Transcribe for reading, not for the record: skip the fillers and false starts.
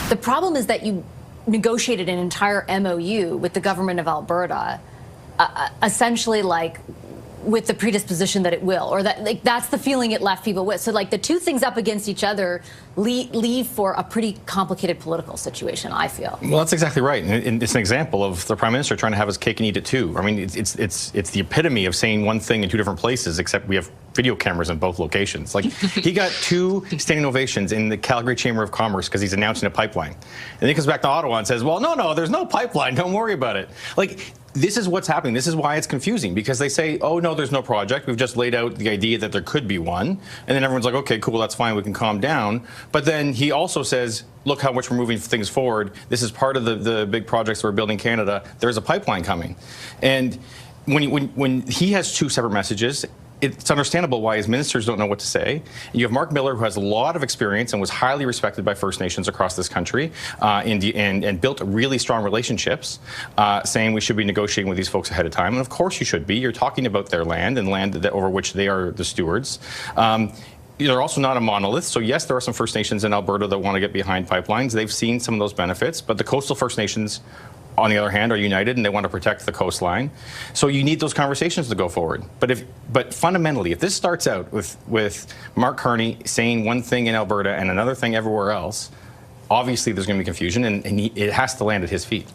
The problem is that you negotiated an entire MOU with the government of Alberta, essentially like with the predisposition that it will, or that like that's the feeling it left people with. So like the two things up against each other leave for a pretty complicated political situation, I feel. Well, that's exactly right, and it's an example of the Prime Minister trying to have his cake and eat it too. I mean, it's the epitome of saying one thing in two different places, except we have video cameras in both locations. Like, he got 2 standing ovations in the Calgary Chamber of Commerce because he's announcing a pipeline. And then he comes back to Ottawa and says, well, no, there's no pipeline, don't worry about it. Like, this is what's happening. This is why it's confusing, because they say, oh, no, there's no project. We've just laid out the idea that there could be one. And then everyone's like, okay, cool, that's fine, we can calm down. But then he also says, look how much we're moving things forward. This is part of the big projects that we're building in Canada. There's a pipeline coming. And when he has 2 separate messages, it's understandable why his ministers don't know what to say. And you have Mark Miller, who has a lot of experience and was highly respected by First Nations across this country, and built really strong relationships, saying we should be negotiating with these folks ahead of time. And of course you should be. You're talking about their land and land over which they are the stewards. They're also not a monolith. So yes, there are some First Nations in Alberta that want to get behind pipelines. They've seen some of those benefits, but the coastal First Nations, on the other hand, are united and they want to protect the coastline. So you need those conversations to go forward. But fundamentally, if this starts out with Mark Carney saying one thing in Alberta and another thing everywhere else, obviously there's going to be confusion, and it has to land at his feet.